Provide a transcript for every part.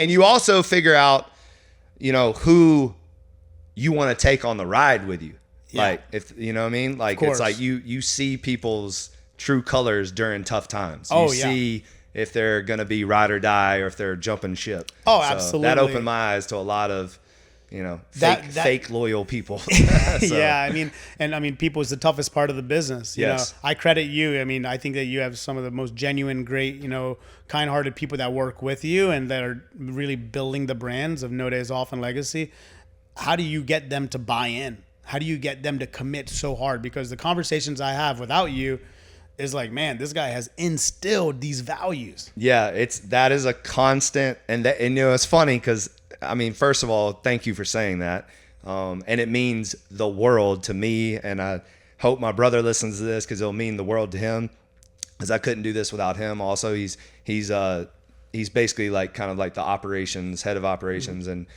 And you also figure out, who you want to take on the ride with you. Yeah. Like, if you know what I mean? Like, it's like you see people's true colors during tough times. You see if they're going to be ride or die or if they're jumping ship. Oh, so absolutely. That opened my eyes to a lot of, fake loyal people. So. Yeah, I mean, people is the toughest part of the business. You know, I credit you. I mean, I think that you have some of the most genuine, great, kind-hearted people that work with you and that are really building the brands of No Days Off and Legacy. How do you get them to buy in? How do you get them to commit so hard? Because the conversations I have without you is like, man, this guy has instilled these values. Yeah, that is a constant, and it's funny because first of all, thank you for saying that, and it means the world to me, and I hope my brother listens to this because it'll mean the world to him, because I couldn't do this without him. Also, he's basically like kind of like the head of operations, and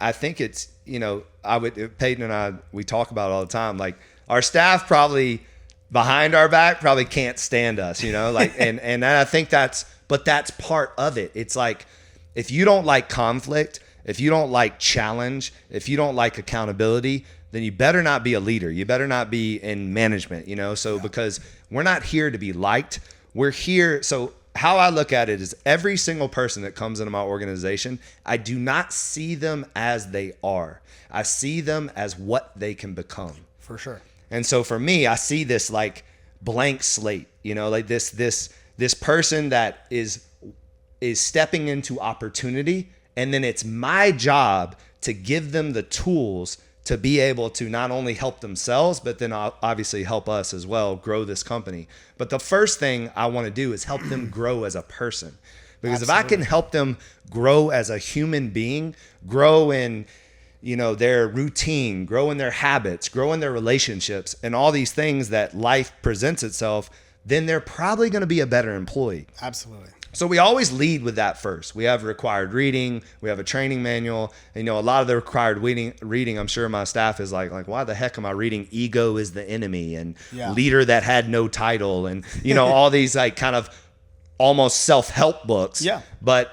I think it's Peyton and I, we talk about it all the time. Like, our staff probably behind our back probably can't stand us, and I think that's part of it. It's like, if you don't like conflict, if you don't like challenge, if you don't like accountability, then you better not be a leader. You better not be in management, because we're not here to be liked. We're here. So how I look at it is, every single person that comes into my organization, I do not see them as they are. I see them as what they can become. For sure. And so for me, I see this like blank slate, like this person that is stepping into opportunity. And then it's my job to give them the tools to be able to not only help themselves, but then obviously help us as well grow this company. But the first thing I want to do is help them grow as a person. Because Absolutely. If I can help them grow as a human being, grow in their routine, grow in their habits, grow in their relationships, and all these things that life presents itself, then they're probably going to be a better employee. Absolutely. So we always lead with that first. We have required reading. We have a training manual. A lot of the required reading, I'm sure my staff is like, why the heck am I reading Ego is the Enemy and Leader That Had No Title and, all these like kind of almost self-help books. Yeah. But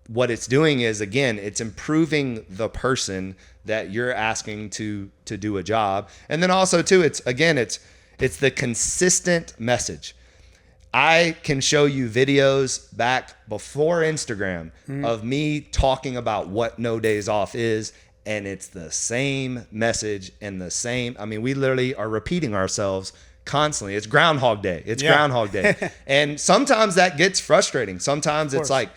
what it's doing is, again, it's improving the person that you're asking to do a job. And then also too, it's the consistent message. I can show you videos back before Instagram of me talking about what No Days Off is, and it's the same message and the same. We literally are repeating ourselves constantly. It's Groundhog Day. Groundhog Day. And sometimes that gets frustrating. Sometimes it's like,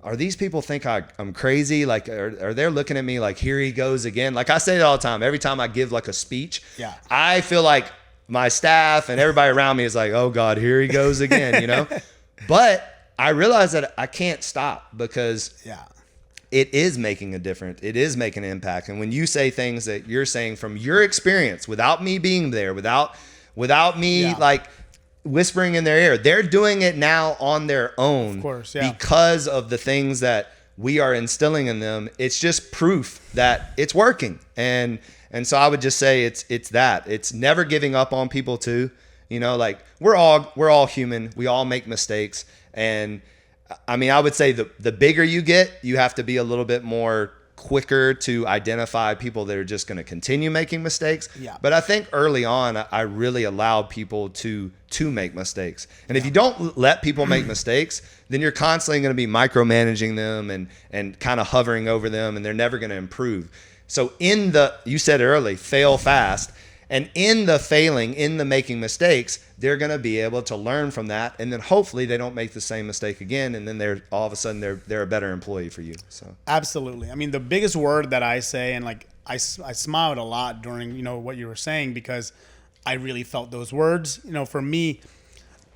are these people think I'm crazy? Like, are they looking at me like, here he goes again? Like, I say it all the time. Every time I give like a speech, I feel like my staff and everybody around me is like, oh God, here he goes again, But I realize that I can't stop, because it is making a difference. It is making an impact. And when you say things that you're saying from your experience, without me being there, without me like whispering in their ear, they're doing it now on their own, of course, because of the things that we are instilling in them. It's just proof that it's working. And so I would just say it's never giving up on people too. Like, we're all human. We all make mistakes. And I would say the bigger you get, you have to be a little bit more quicker to identify people that are just going to continue making mistakes. Yeah. But I think early on, I really allowed people to make mistakes. And if you don't let people make mistakes, then you're constantly going to be micromanaging them and kind of hovering over them, and they're never going to improve. So you said early, fail fast. And in the making mistakes, they're going to be able to learn from that. And then hopefully they don't make the same mistake again. And then all of a sudden they're a better employee for you. So absolutely. The biggest word that I say, and like I smiled a lot during, what you were saying, because I really felt those words. For me,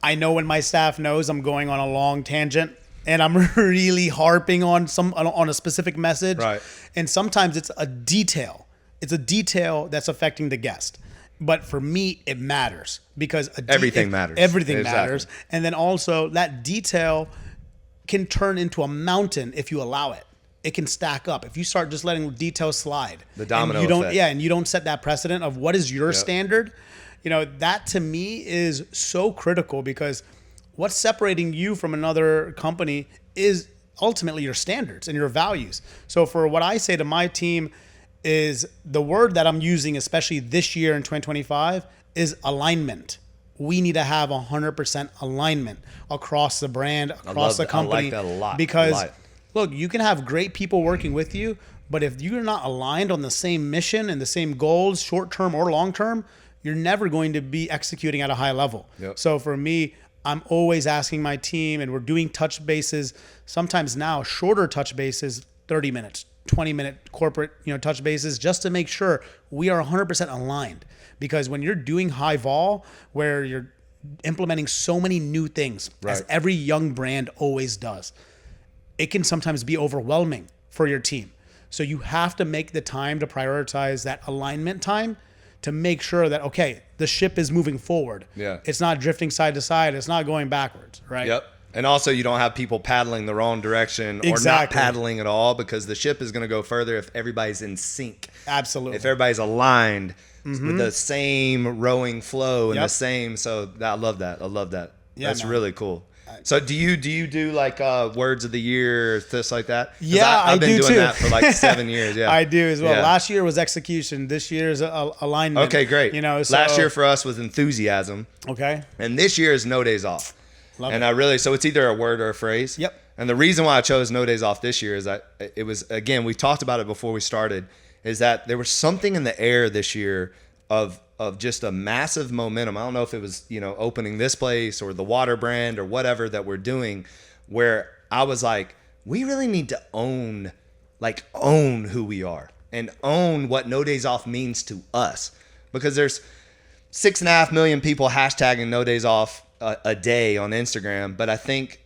I know when my staff knows I'm going on a long tangent and I'm really harping on a specific message. Right. And sometimes it's a detail. It's a detail that's affecting the guest. But for me, it matters, because everything matters. Everything matters. And then also that detail can turn into a mountain if you allow it. It can stack up. If you start just letting details slide. The domino effect. Yeah, and you don't set that precedent of what is your standard. That to me is so critical, because what's separating you from another company is ultimately your standards and your values. So for what I say to my team is the word that I'm using, especially this year in 2025, is alignment. We need to have 100% alignment across the brand, across the company. I like that a lot. Because look, you can have great people working with you, but if you're not aligned on the same mission and the same goals, short-term or long-term, you're never going to be executing at a high level. Yep. So for me, I'm always asking my team, and we're doing touch bases, sometimes now shorter touch bases, 30 minutes, 20-minute corporate, touch bases, just to make sure we are 100% aligned. Because when you're doing high vol, where you're implementing so many new things, as every young brand always does, it can sometimes be overwhelming for your team. So you have to make the time to prioritize that alignment time to make sure that, okay, the ship is moving forward. Yeah. It's not drifting side to side. It's not going backwards, right? Yep. And also, you don't have people paddling the wrong direction or not paddling at all, because the ship is going to go further if everybody's in sync. Absolutely. If everybody's aligned with the same rowing flow and the same. So I love that. I love that. Yeah, that's man. really cool. So do you do like words of the year, this like that? Yeah, I've been do doing too. that for like 7 years. Yeah, I do as well. Yeah. Last year was execution. This year's alignment. Okay, great. So, last year for us was enthusiasm. Okay. And this year is no days off. Love and it. So it's either a word or a phrase. Yep. And the reason why I chose no days off this year is that it was, again, we talked about it before we started, is that there was something in the air this year of just a massive momentum. I don't know if it was, opening this place or the water brand or whatever that we're doing, where I was like, we really need to own who we are and own what no days off means to us. Because there's 6.5 million people hashtagging no days off a day on Instagram, but I think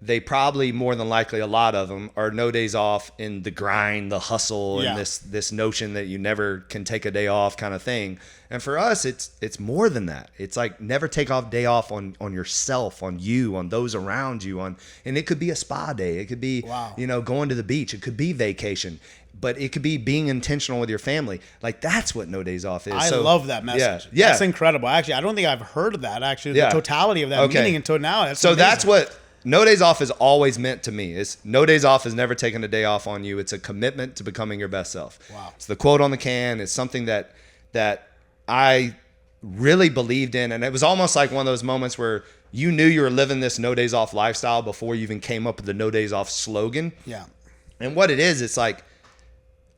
they probably, more than likely, a lot of them are no days off in the grind, the hustle, and this notion that you never can take a day off kind of thing. And for us, it's more than that. It's like never take off day off on yourself, on you, on those around you, and it could be a spa day. It could be, going to the beach. It could be vacation. But it could be being intentional with your family. Like, that's what no days off is. I love that message. Yeah. That's incredible. Actually, I don't think I've heard of that, actually, the totality of that meaning until now. That's amazing. That's what no days off is always meant to me. It's no days off is never taking a day off on you. It's a commitment to becoming your best self. Wow. It's the quote on the can. It's something that I really believed in. And it was almost like one of those moments where you knew you were living this no days off lifestyle before you even came up with the no days off slogan. Yeah. And what it is, it's like,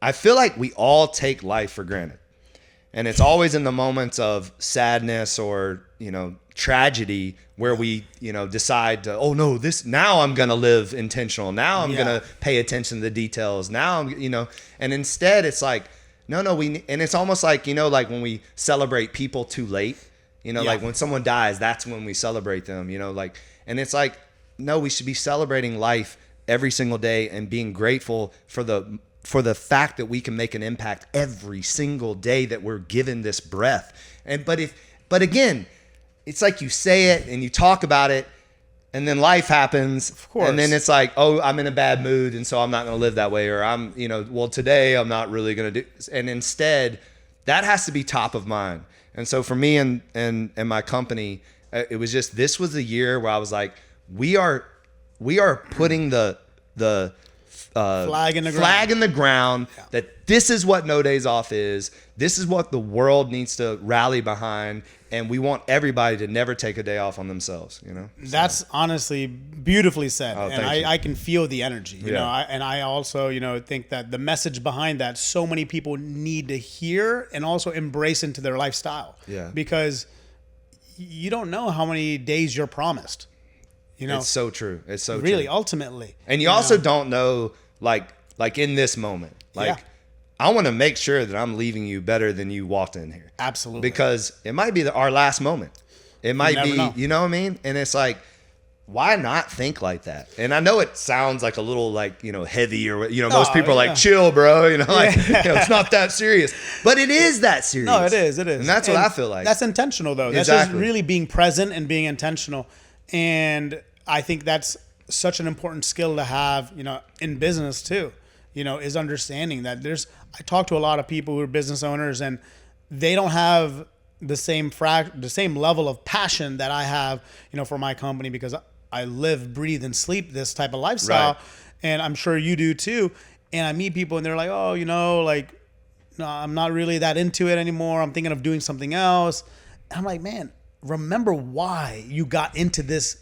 I feel like we all take life for granted. And it's always in the moments of sadness or, tragedy where we, decide to, oh no, now I'm going to live intentional. Now I'm going to pay attention to the details. Now and instead it's like, no, and it's almost like, like when we celebrate people too late, like when someone dies, that's when we celebrate them, and it's like, no, we should be celebrating life every single day and being grateful for the fact that we can make an impact every single day that we're given this breath. But again, it's like you say it and you talk about it and then life happens. Of course. And then it's like, oh, I'm in a bad mood and so I'm not going to live that way. Or I'm, today I'm not really going to do. And instead, that has to be top of mind. And so for me and my company, it was just, this was a year where I was like, we are putting the flag in the ground that this is what no days off is. This is what the world needs to rally behind, and we want everybody to never take a day off on themselves. That's honestly beautifully said, and you. I can feel the energy. And I also think that the message behind that so many people need to hear and also embrace into their lifestyle. Yeah, because you don't know how many days you're promised. It's so true. It's so really true. Ultimately. And you also don't know, like in this moment, I want to make sure that I'm leaving you better than you walked in here. Absolutely. Because it might be our last moment. It might be, know. You know what I mean? And it's like, why not think like that? And I know it sounds like a little heavy or, most people are like, chill, bro. It's not that serious. But it is that serious. No, it is. It is. And that's what I feel like. That's intentional, though. That's just really being present and being intentional. And I think that's such an important skill to have, in business too, is understanding that I talk to a lot of people who are business owners and they don't have the same level of passion that I have, for my company, because I live, breathe, and sleep this type of lifestyle. Right. And I'm sure you do too. And I meet people and they're like, oh, like, no, I'm not really that into it anymore. I'm thinking of doing something else. And I'm like, man, remember why you got into this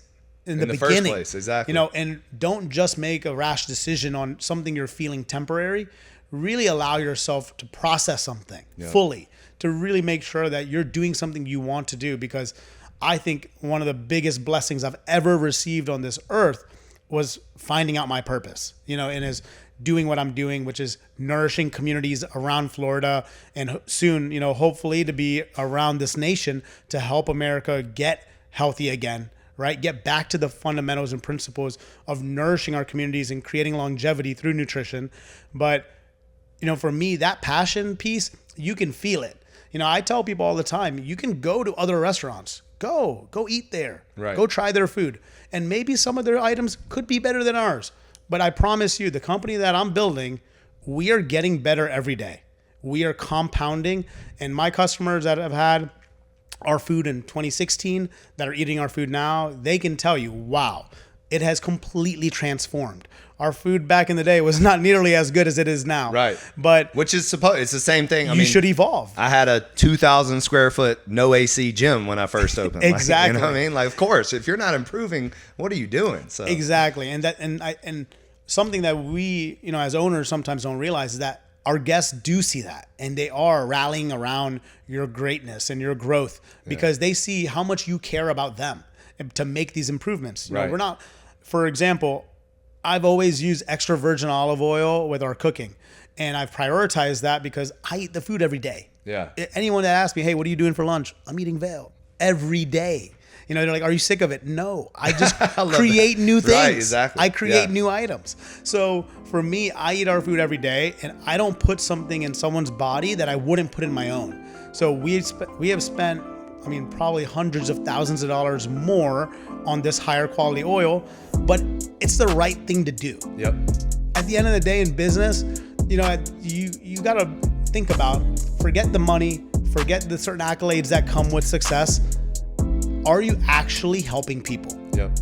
in the beginning. First place, exactly. And don't just make a rash decision on something you're feeling temporary. Really allow yourself to process something fully, to really make sure that you're doing something you want to do. Because I think one of the biggest blessings I've ever received on this earth was finding out my purpose, and is doing what I'm doing, which is nourishing communities around Florida and soon, hopefully to be around this nation to help America get healthy again, right? Get back to the fundamentals and principles of nourishing our communities and creating longevity through nutrition. But, for me, that passion piece, you can feel it. I tell people all the time, you can go to other restaurants, go eat there, right. Go try their food. And maybe some of their items could be better than ours. But I promise you, the company that I'm building, we are getting better every day. We are compounding. And my customers that have had our food in 2016 that are eating our food now, they can tell you, wow, it has completely transformed. Our food back in the day was not nearly as good as it is now. Right. But which is it's the same thing. You should evolve. I had a 2,000 square foot no AC gym when I first opened. Exactly. You know what I mean? Like, of course, if you're not improving, what are you doing? So exactly. And something that we, as owners sometimes don't realize is that our guests do see that, and they are rallying around your greatness and your growth because they see how much you care about them to make these improvements. Right. We're not, for example, I've always used extra virgin olive oil with our cooking, and I've prioritized that because I eat the food every day. Yeah. Anyone that asks me, hey, what are you doing for lunch? I'm eating Vail every day. They're like, are you sick of it? No, I just create new things. Right, exactly. I create new items. So for me, I eat our food every day, and I don't put something in someone's body that I wouldn't put in my own. So we have spent, probably hundreds of thousands of dollars more on this higher quality oil, but it's the right thing to do. Yep. At the end of the day in business, you got to think about, forget the money, forget the certain accolades that come with success. Are you actually helping people? Yep.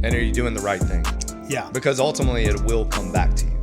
And are you doing the right thing? Yeah. Because ultimately it will come back to you.